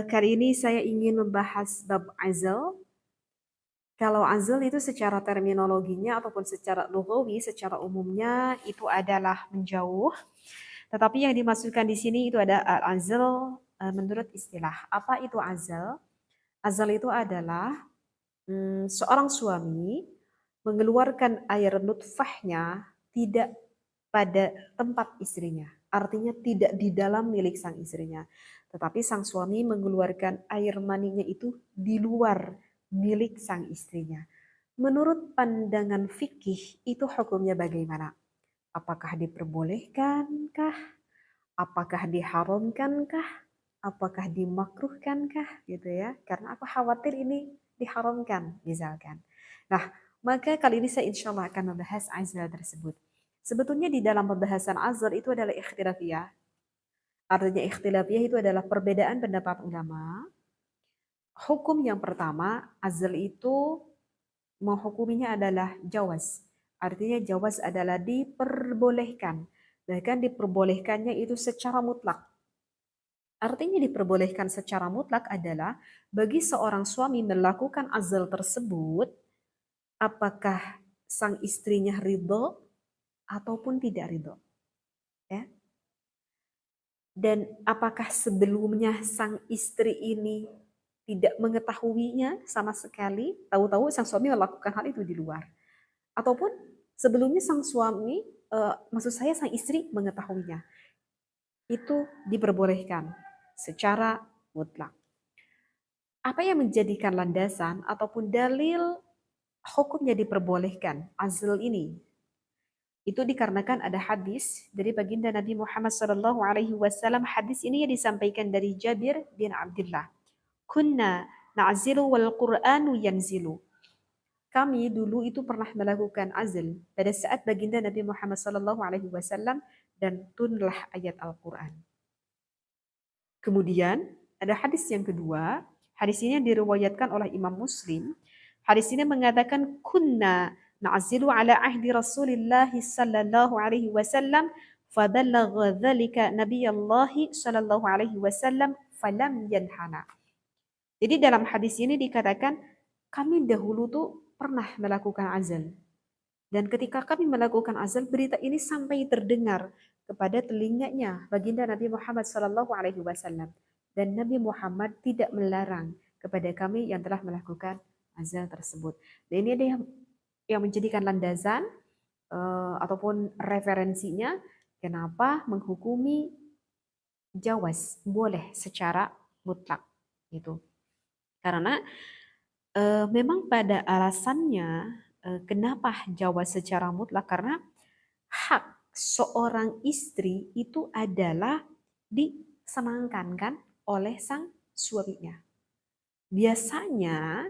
Kali ini saya ingin membahas bab azal. Kalau azal itu secara terminologinya ataupun secara lughawi, secara umumnya itu adalah menjauh. Tetapi yang dimaksudkan di sini itu ada azal menurut istilah. Apa itu azal? Azal itu adalah seorang suami mengeluarkan air nutfahnya tidak pada tempat istrinya. Artinya tidak di dalam milik sang istrinya. Tetapi sang suami mengeluarkan air maninya itu di luar milik sang istrinya. Menurut pandangan fikih itu hukumnya bagaimana? Apakah diperbolehkankah? Apakah diharamkankah? Apakah dimakruhkankah? Gitu ya. Karena aku khawatir ini diharamkan misalkan. Nah, maka kali ini saya insya Allah akan membahas azal tersebut. Sebetulnya di dalam pembahasan azal itu adalah ikhtilafiyah. Artinya ikhtilafiyah itu adalah perbedaan pendapat ulama. Hukum yang pertama, azal itu menghukuminya adalah jawaz. Artinya jawaz adalah diperbolehkan. Bahkan diperbolehkannya itu secara mutlak. Artinya diperbolehkan secara mutlak adalah bagi seorang suami melakukan azal tersebut, apakah sang istrinya ridho ataupun tidak ridho. Ya. Dan apakah sebelumnya sang istri ini tidak mengetahuinya sama sekali, tahu-tahu sang suami melakukan hal itu di luar. Ataupun sebelumnya sang suami, maksud saya sang istri mengetahuinya. Itu diperbolehkan secara mutlak. Apa yang menjadikan landasan ataupun dalil hukumnya diperbolehkan azl ini? Itu dikarenakan ada hadis dari baginda Nabi Muhammad SAW. Hadis ini disampaikan dari Jabir bin Abdullah. Kunna na'zilu wal Qur'anu yanzilu. Kami dulu itu pernah melakukan azl pada saat baginda Nabi Muhammad SAW dan turunlah ayat Al-Quran. Kemudian ada hadis yang kedua. Hadis ini diriwayatkan oleh Imam Muslim. Hadis ini mengatakan kunna na'zilu ala ahdi Rasulillah sallallahu alaihi wasallam faballagha dzalika Nabiyullah sallallahu alaihi wasallam falam yanhana. Jadi dalam hadis ini dikatakan kami dahulu tuh pernah melakukan azal. Dan ketika kami melakukan azal, berita ini sampai terdengar kepada telinganya baginda Nabi Muhammad sallallahu alaihi wasallam. Dan Nabi Muhammad tidak melarang kepada kami yang telah melakukan azal tersebut. Dan ini ada yang menjadikan landasan ataupun referensinya kenapa menghukumi jawaz boleh secara mutlak gitu. Karena memang pada alasannya kenapa jawaz secara mutlak, karena hak seorang istri itu adalah disenangkan kan oleh sang suaminya. Biasanya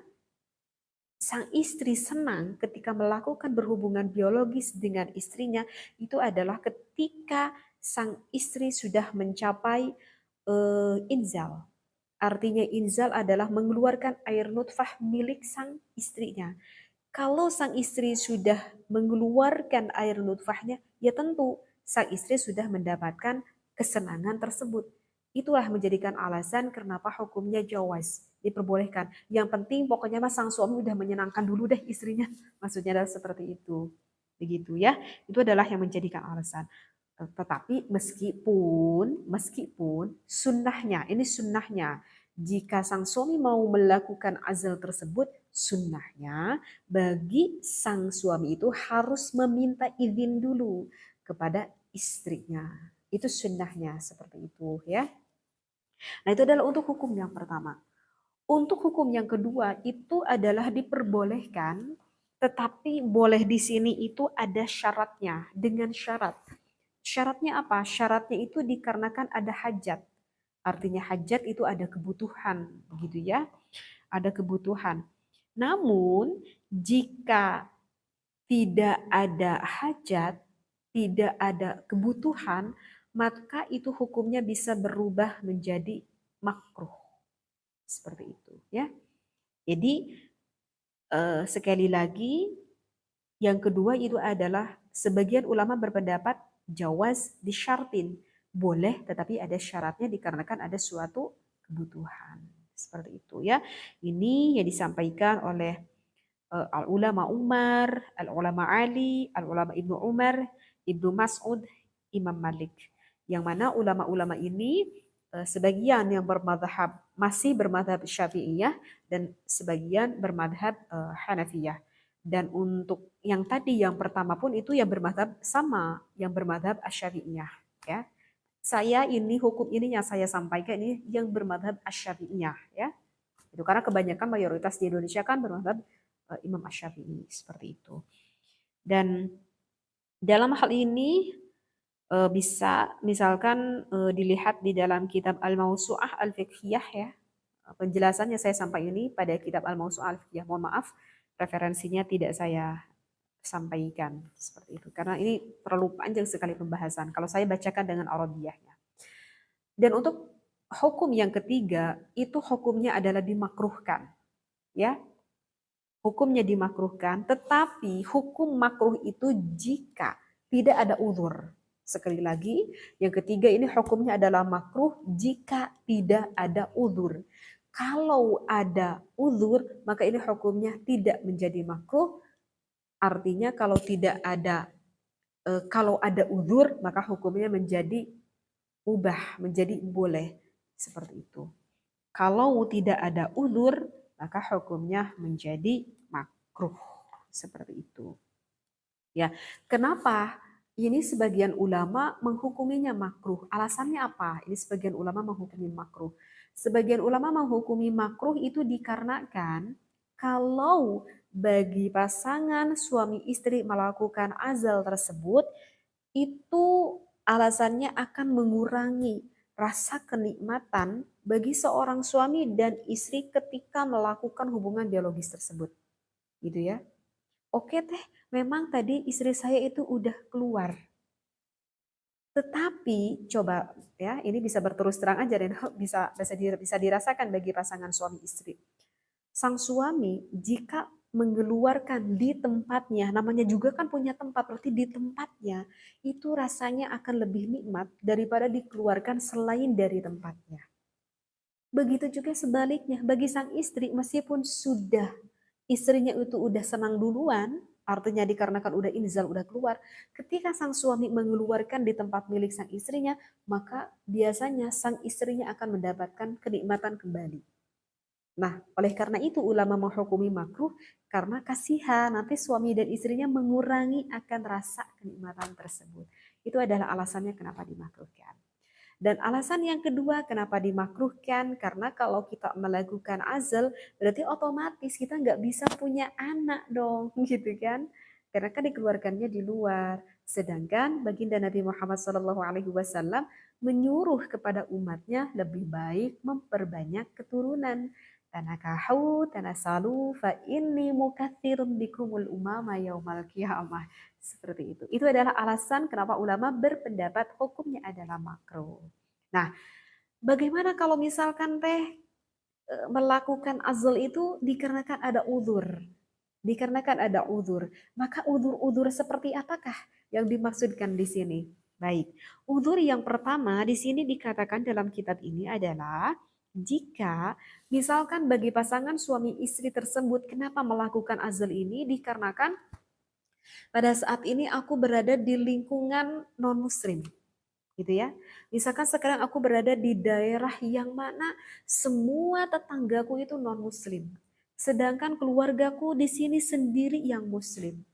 sang istri senang ketika melakukan berhubungan biologis dengan istrinya itu adalah ketika sang istri sudah mencapai inzal. Artinya inzal adalah mengeluarkan air nutfah milik sang istrinya. Kalau sang istri sudah mengeluarkan air nutfahnya, ya tentu sang istri sudah mendapatkan kesenangan tersebut. Itulah menjadikan alasan kenapa hukumnya jawaz, diperbolehkan. Yang penting pokoknya mas sang suami udah menyenangkan dulu deh istrinya. Maksudnya adalah seperti itu. Begitu ya. Itu adalah yang menjadikan alasan. Tetapi meskipun sunnahnya, ini sunnahnya, jika sang suami mau melakukan azal tersebut, sunnahnya bagi sang suami itu harus meminta izin dulu kepada istrinya. Itu sunnahnya seperti itu ya. Nah itu adalah untuk hukum yang pertama. Untuk hukum yang kedua itu adalah diperbolehkan, tetapi boleh di sini itu ada syaratnya, dengan syarat. Syaratnya apa? Syaratnya itu dikarenakan ada hajat. Artinya hajat itu ada kebutuhan, begitu ya. Ada kebutuhan. Namun jika tidak ada hajat, tidak ada kebutuhan, maka itu hukumnya bisa berubah menjadi makruh. Seperti itu ya. Jadi sekali lagi yang kedua itu adalah sebagian ulama berpendapat jawaz disyartin. Boleh tetapi ada syaratnya dikarenakan ada suatu kebutuhan. Seperti itu ya. Ini yang disampaikan oleh al-ulama Umar, al-ulama Ali, al-ulama Ibnu Umar, Ibnu Mas'ud, Imam Malik. Yang mana ulama-ulama ini sebagian yang bermadhab masih bermadhab Syafi'iyah dan sebagian bermadhab Hanafiyah. Dan untuk yang tadi yang pertama pun itu yang bermadhab sama, yang bermadhab Asy-Syafi'iyah ya. Saya ini hukum ini yang saya sampaikan ini yang bermadhab Asy-Syafi'iyah ya. Itu karena kebanyakan mayoritas di Indonesia kan bermadhab Imam Asy-Syafi'i seperti itu. Dan dalam hal ini bisa misalkan dilihat di dalam kitab Al-Mawsu'ah Al-Fiqhiyah ya. Penjelasannya saya sampaikan ini pada kitab Al-Mawsu'ah Al-Fiqhiyah. Mohon maaf referensinya tidak saya sampaikan seperti itu karena ini terlalu panjang sekali pembahasan kalau saya bacakan dengan Arabiyahnya. Dan untuk hukum yang ketiga itu hukumnya adalah dimakruhkan ya. Hukumnya dimakruhkan, tetapi hukum makruh itu jika tidak ada uzur. Sekali lagi, yang ketiga ini hukumnya adalah makruh jika tidak ada uzur. Kalau ada uzur, maka ini hukumnya tidak menjadi makruh. Artinya kalau ada uzur, maka hukumnya menjadi ubah, menjadi boleh. Seperti itu. Kalau tidak ada uzur, maka hukumnya menjadi makruh. Seperti itu. Ya, kenapa? Ini sebagian ulama menghukuminya makruh. Alasannya apa? Ini sebagian ulama menghukumi makruh. Sebagian ulama menghukumi makruh itu dikarenakan kalau bagi pasangan suami istri melakukan azal tersebut, itu alasannya akan mengurangi rasa kenikmatan bagi seorang suami dan istri ketika melakukan hubungan biologis tersebut. Gitu ya. Oke teh, memang tadi istri saya itu udah keluar. Tetapi coba ya, ini bisa berterus terang aja dan bisa dirasakan bagi pasangan suami istri. Sang suami jika mengeluarkan di tempatnya, namanya juga kan punya tempat, berarti di tempatnya itu rasanya akan lebih nikmat daripada dikeluarkan selain dari tempatnya. Begitu juga sebaliknya bagi sang istri, meskipun sudah istrinya itu udah senang duluan, artinya dikarenakan udah inzal, udah keluar, ketika sang suami mengeluarkan di tempat milik sang istrinya, maka biasanya sang istrinya akan mendapatkan kenikmatan kembali. Nah, oleh karena itu ulama menghukumi makruh karena kasihan nanti suami dan istrinya mengurangi akan rasa kenikmatan tersebut. Itu adalah alasannya kenapa dimakruhkan. Dan alasan yang kedua kenapa dimakruhkan, karena kalau kita melakukan azal berarti otomatis kita nggak bisa punya anak dong, gitu kan? Karena kan dikeluarkannya di luar. Sedangkan baginda Nabi Muhammad SAW menyuruh kepada umatnya lebih baik memperbanyak keturunan. Tanakahu, tanasalu, fa inni mukathirun bikumul umama yaumal qiyamah. Seperti itu. Itu adalah alasan kenapa ulama berpendapat hukumnya adalah makruh. Nah, bagaimana kalau misalkan teh melakukan azal itu dikarenakan ada uzur? Dikarenakan ada uzur. Maka uzur-uzur seperti apakah yang dimaksudkan di sini? Baik, uzur yang pertama di sini dikatakan dalam kitab ini adalah jika misalkan bagi pasangan suami istri tersebut kenapa melakukan azal ini dikarenakan pada saat ini aku berada di lingkungan non-muslim gitu ya. Misalkan sekarang aku berada di daerah yang mana semua tetanggaku itu non-muslim. Sedangkan keluargaku di sini sendiri yang muslim.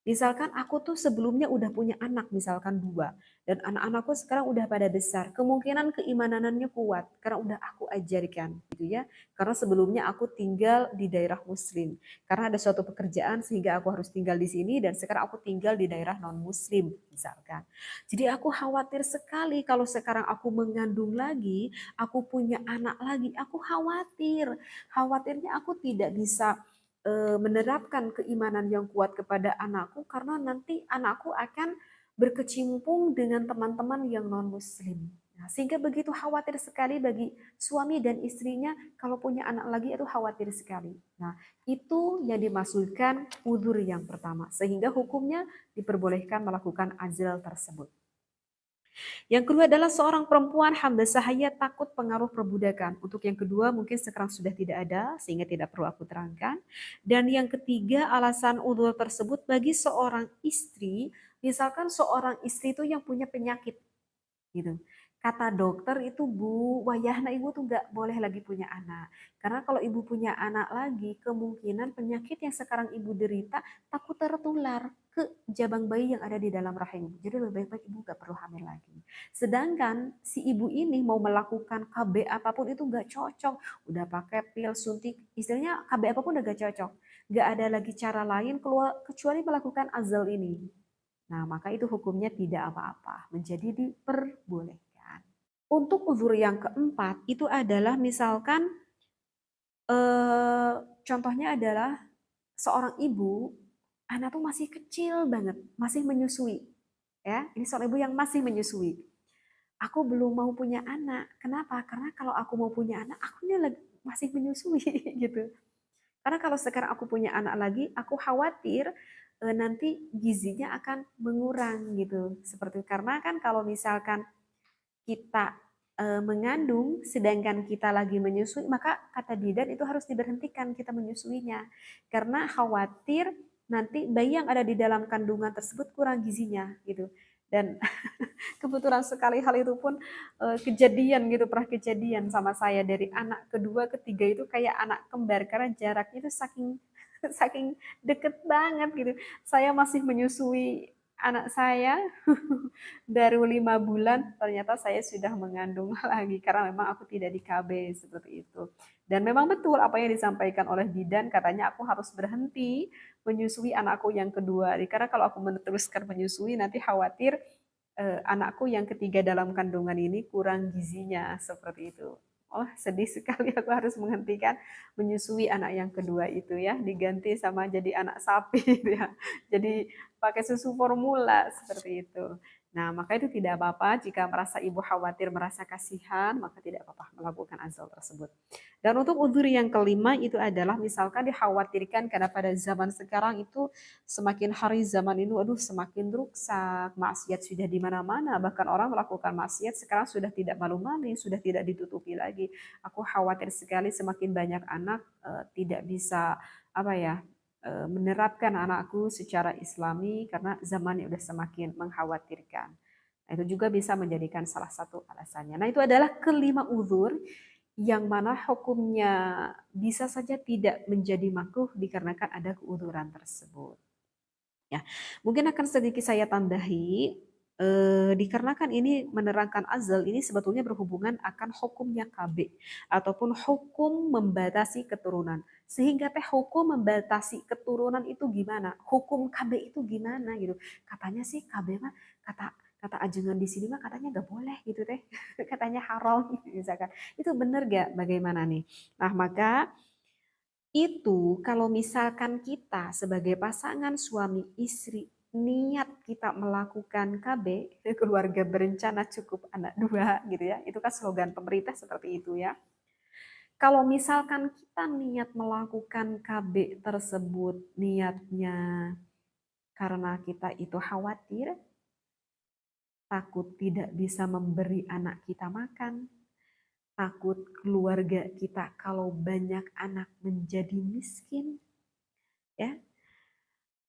Misalkan aku tuh sebelumnya udah punya anak, misalkan 2. Dan anak-anakku sekarang udah pada besar. Kemungkinan keimanannya kuat karena udah aku ajarkan gitu ya. Karena sebelumnya aku tinggal di daerah muslim. Karena ada suatu pekerjaan sehingga aku harus tinggal di sini dan sekarang aku tinggal di daerah non-muslim misalkan. Jadi aku khawatir sekali kalau sekarang aku mengandung lagi, aku punya anak lagi, aku khawatir. Khawatirnya aku tidak bisa menerapkan keimanan yang kuat kepada anakku karena nanti anakku akan berkecimpung dengan teman-teman yang non-muslim. Nah, sehingga begitu khawatir sekali bagi suami dan istrinya kalau punya anak lagi itu khawatir sekali. Nah, itu yang dimaksudkan udzur yang pertama. Sehingga hukumnya diperbolehkan melakukan azal tersebut. Yang kedua adalah seorang perempuan hamba sahaya takut pengaruh perbudakan. Untuk yang kedua mungkin sekarang sudah tidak ada sehingga tidak perlu aku terangkan. Dan yang ketiga alasan udzur tersebut bagi seorang istri, misalkan seorang istri itu yang punya penyakit gitu. Kata dokter itu Bu, wayahna ibu tuh nggak boleh lagi punya anak. Karena kalau ibu punya anak lagi, kemungkinan penyakit yang sekarang ibu derita takut tertular ke jabang bayi yang ada di dalam rahim. Jadi lebih baik ibu nggak perlu hamil lagi. Sedangkan si ibu ini mau melakukan KB apapun itu nggak cocok. Udah pakai pil, suntik, istilahnya KB apapun udah nggak cocok. Nggak ada lagi cara lain keluar kecuali melakukan azal ini. Nah, maka itu hukumnya tidak apa-apa, menjadi diperbolehkan. Untuk uzur yang keempat itu adalah misalkan contohnya adalah seorang ibu, anak tuh masih kecil banget, masih menyusui. Ya, ini seorang ibu yang masih menyusui. Aku belum mau punya anak. Kenapa? Karena kalau aku mau punya anak, aku ini masih menyusui gitu. Karena kalau sekarang aku punya anak lagi, aku khawatir nanti gizinya akan mengurang gitu. Seperti karena kan kalau misalkan kita mengandung sedangkan kita lagi menyusui, maka kata bidan itu harus diberhentikan kita menyusuinya. Karena khawatir nanti bayi yang ada di dalam kandungan tersebut kurang gizinya gitu. Dan kebetulan sekali hal itu pun kejadian gitu, pernah kejadian sama saya dari anak kedua ketiga itu kayak anak kembar karena jaraknya itu saking saking deket banget gitu. Saya masih menyusui anak saya baru 5 bulan, ternyata saya sudah mengandung lagi karena memang aku tidak di KB seperti itu. Dan memang betul apa yang disampaikan oleh bidan, katanya aku harus berhenti menyusui anakku yang kedua. Karena kalau aku meneruskan menyusui nanti khawatir anakku yang ketiga dalam kandungan ini kurang gizinya seperti itu. Oh, sedih sekali aku harus menghentikan menyusui anak yang kedua itu ya, diganti sama jadi anak sapi gitu ya. Jadi pakai susu formula seperti itu. Nah, maka itu tidak apa-apa jika merasa ibu khawatir, merasa kasihan, maka tidak apa-apa melakukan azal tersebut. Dan untuk udzur yang kelima itu adalah misalkan dikhawatirkan karena pada zaman sekarang itu semakin hari zaman ini aduh semakin rusak, maksiat sudah di mana-mana, bahkan orang melakukan maksiat sekarang sudah tidak malu-malu, sudah tidak ditutupi lagi. Aku khawatir sekali semakin banyak anak tidak bisa apa ya menerapkan anakku secara islami karena zamannya udah semakin mengkhawatirkan. Nah, itu juga bisa menjadikan salah satu alasannya. Nah, itu adalah kelima uzur yang mana hukumnya bisa saja tidak menjadi makruh dikarenakan ada keuzuran tersebut. Ya, mungkin akan sedikit saya tambahi, dikarenakan ini menerangkan azal ini sebetulnya berhubungan akan hukumnya KB ataupun hukum membatasi keturunan. Sehingga teh hukum membatasi keturunan itu gimana? Hukum KB itu gimana gitu? Katanya sih KB mah kata kata ajengan di sini mah katanya gak boleh gitu teh. Katanya haram misalkan. Itu benar gak? Bagaimana nih? Nah, maka itu kalau misalkan kita sebagai pasangan suami istri niat kita melakukan KB, keluarga berencana cukup anak dua gitu ya. Itu kan slogan pemerintah seperti itu ya. Kalau misalkan kita niat melakukan KB tersebut niatnya karena kita itu khawatir, takut tidak bisa memberi anak kita makan, takut keluarga kita kalau banyak anak menjadi miskin, ya.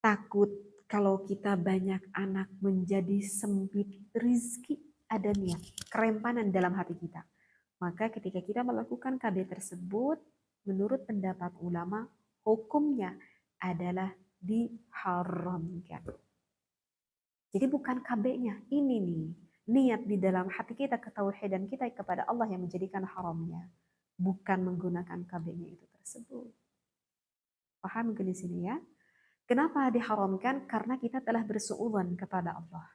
Takut kalau kita banyak anak menjadi sempit rizki, ada niat, keremanan dalam hati kita. Maka ketika kita melakukan KB tersebut, menurut pendapat ulama, hukumnya adalah diharamkan. Jadi bukan KB-nya, ini nih, niat di dalam hati kita, ketauhidan kita kepada Allah yang menjadikan haramnya. Bukan menggunakan KB-nya itu tersebut. Paham ke di sini ya? Kenapa diharamkan? Karena kita telah bersuudzon kepada Allah.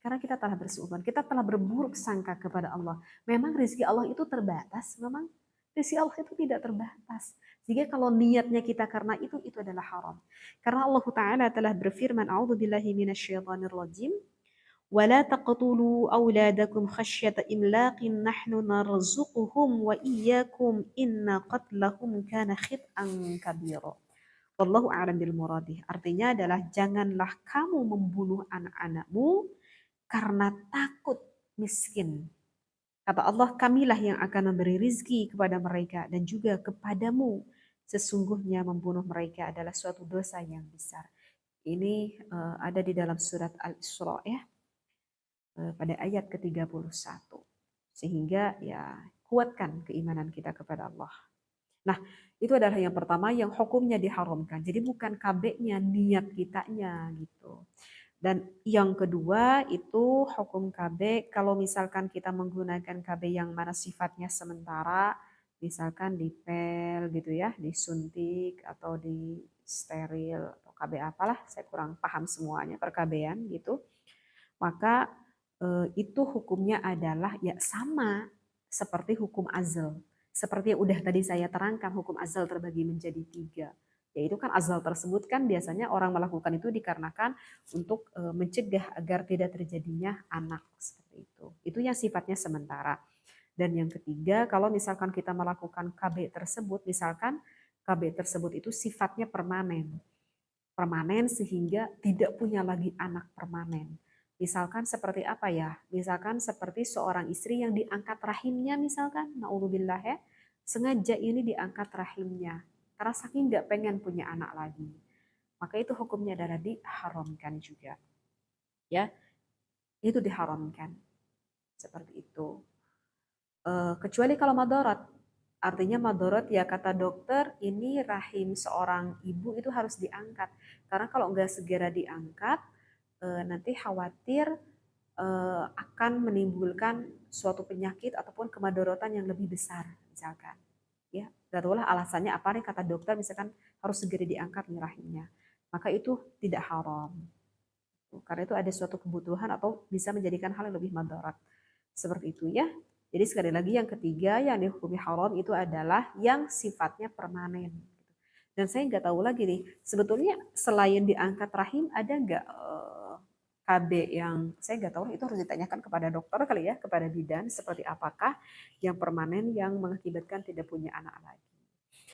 Karena kita telah bersuudzon, kita telah berburuk sangka kepada Allah. Memang rezeki Allah itu terbatas, memang rezeki Allah itu tidak terbatas. Sehingga kalau niatnya kita karena itu adalah haram. Karena Allah Ta'ala telah berfirman, A'udzubillahi minasyaitonirrajim, وَلَا تَقْتُلُوا أَوْلَادَكُمْ خَشْيَةَ إِمْلَاقٍ نَحْنُ نَرْزُقُهُمْ وَإِيَّاكُمْ إِنَّ قَتْلَهُمْ كَانَ خِطْئًا كَبِيرًا. Wallahu a'lam bil muradih. Artinya adalah janganlah kamu membunuh anak-anakmu karena takut miskin. Kata Allah, kamilah yang akan memberi rizki kepada mereka dan juga kepadamu. Sesungguhnya membunuh mereka adalah suatu dosa yang besar. Ini ada di dalam surat Al-Isra ya, pada ayat ke-31. Sehingga ya kuatkan keimanan kita kepada Allah. Nah, itu adalah yang pertama yang hukumnya diharamkan. Jadi bukan KB-nya, niat kitanya gitu. Dan yang kedua itu hukum KB kalau misalkan kita menggunakan KB yang mana sifatnya sementara, misalkan dipel gitu ya, disuntik atau di steril atau KB apalah, saya kurang paham semuanya perKB-an gitu. Maka itu hukumnya adalah ya sama seperti hukum azal. Seperti yang udah tadi saya terangkan, hukum azal terbagi menjadi 3. Yaitu kan azal tersebut kan biasanya orang melakukan itu dikarenakan untuk mencegah agar tidak terjadinya anak seperti itu. Itu yang sifatnya sementara. Dan yang ketiga, kalau misalkan kita melakukan KB tersebut, misalkan KB tersebut itu sifatnya permanen. Permanen sehingga tidak punya lagi anak permanen. Misalkan seperti apa ya? Misalkan seperti seorang istri yang diangkat rahimnya misalkan, naudzubillah ya, sengaja ini diangkat rahimnya. Karena saking nggak pengen punya anak lagi. Maka itu hukumnya adalah diharamkan juga. Ya, itu diharamkan. Seperti itu. Kecuali kalau madorot. Artinya madorot ya kata dokter ini rahim seorang ibu itu harus diangkat. Karena kalau nggak segera diangkat, nanti khawatir akan menimbulkan suatu penyakit ataupun kemadorotan yang lebih besar misalkan. Ya, darulah alasannya apa nih kata dokter misalkan harus segera diangkat nih rahimnya. Maka itu tidak haram. Karena itu ada suatu kebutuhan atau bisa menjadikan hal yang lebih madarat. Seperti itu ya. Jadi sekali lagi yang ketiga yang dihukumi haram itu adalah yang sifatnya permanen. Dan saya nggak tahu lagi nih, sebetulnya selain diangkat rahim ada nggak KB yang saya nggak tahu itu harus ditanyakan kepada dokter kali ya, kepada bidan seperti apakah yang permanen yang mengakibatkan tidak punya anak lagi.